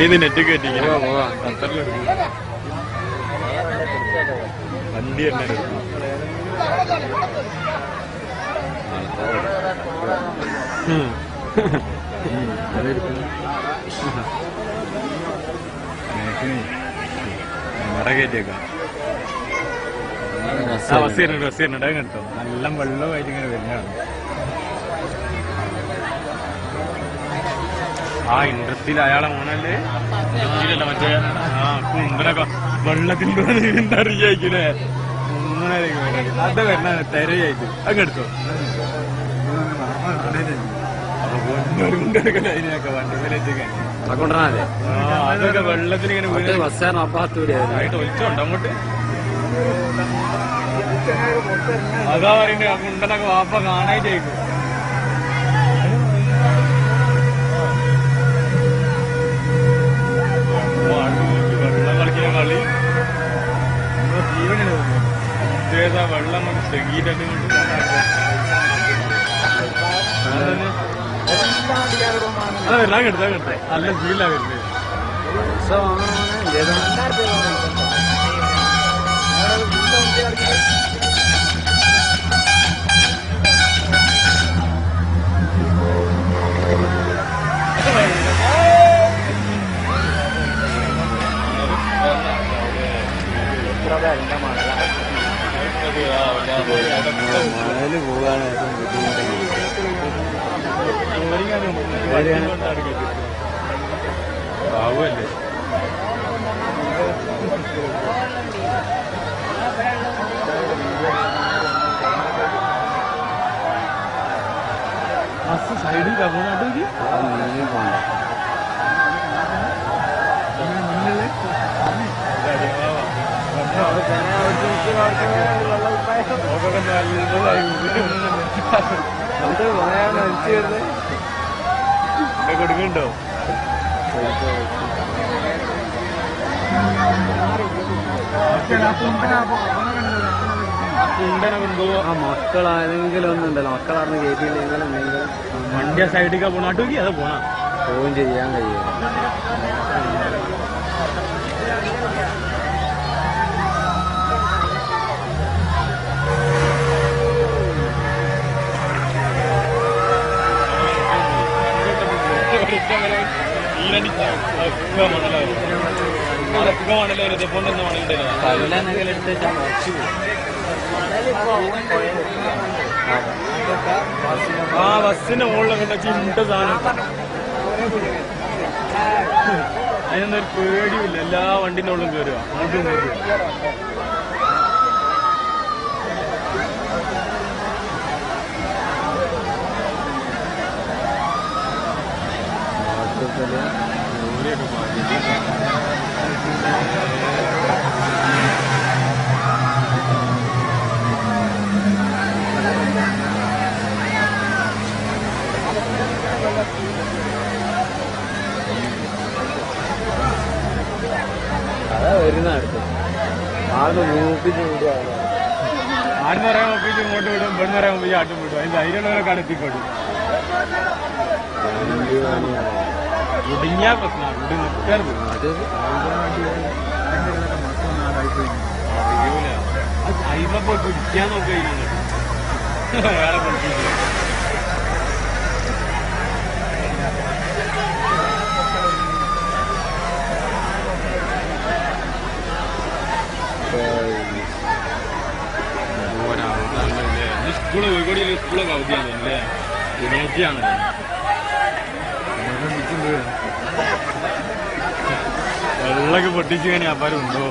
ഇത് നെറ്റ് കയറ്റി വണ്ടി തന്നെ കയറ്റിയേക്കാം. ബസ്സിനുണ്ട് കേട്ടോ. നല്ല വെള്ളമായിട്ട് ഇങ്ങനെ വരുന്നതാണ്. ആ ഇൻട്രസ്റ്റിൽ അയാളെ മോനല്ലേ മറ്റേ കുണ്ടനൊക്കെ വെള്ളത്തിന്റെ അറിയായിക്കൂലേ അത് വരണ തെരയായിട്ട് അങ്ങ് എടുത്തോ. അതൊക്കെ വെള്ളത്തിനിങ്ങനെ ആയിട്ട് ഒലിച്ചോണ്ട് അങ്ങോട്ട്. അതാ പറയണ്ടേ ആ കുണ്ടനൊക്കെ വാപ്പ കാണായിട്ടേക്കും. വെള്ളം കളിക്കുന്ന കളി ജീവനാണ് തോന്നുന്നു. വെള്ളം ചെകിയിട്ടൊക്കെ എടുത്തേ നല്ല ഫീലാ വരുന്നത്. മണല് പോകാണ് ആവുമല്ലേ. ബസ് സൈഡിൽ കർണാടകയ്ക്ക് കൊടുക്കണ്ടോ? മക്കളാരെങ്കിലും ഒന്നുണ്ടല്ലോ, മക്കളാർന്ന് കയറ്റിയില്ലെങ്കിലും വണ്ടിയ സൈഡിൽ പോണാട്ടോക്കി അത് പോണ പോവും ചെയ്യാൻ കഴിയും. ആ ബസ്സിന്റെ മുകളിലൊക്കെ ചിണ്ട സാധനം. അതിനൊന്നൊരു പേടിയില്ല. എല്ലാ വണ്ടിന്റെ ഉള്ളിൽ കയറുക അങ്ങോട്ടും കയറുക. അതാ വരുന്ന അടുത്ത് ആകെ മൂപ്പിച്ച് വിടുകയാണ്. ആരെന്ന് പറയാൻ ഒപ്പിച്ച് ഇങ്ങോട്ട് വിടും, ഇവിടുന്ന് പറയാൻ ഒപ്പിച്ച് ആട്ടും വിടും. അതിന് ധൈര്യമുള്ളവരൊക്കെ എത്തിക്കൊടും. ഇടുങ്ങിയ പ്രശ്നമാണ്. ഇവിടെ നിൽക്കരുത്. അയിമ പോയി പിടിക്കാൻ നോക്കുക. വേറെ പഠിപ്പിച്ചു സ്കൂള് കോഴിക്കോട് സ്കൂളൊക്കെ അവധിയാണല്ലോ അല്ലേ? ശനിയാഴ്ചയാണല്ലോ. വെള്ളമൊക്കെ പൊട്ടിച്ചു കഴിഞ്ഞാൽ വ്യാപാരം ഉണ്ടോ?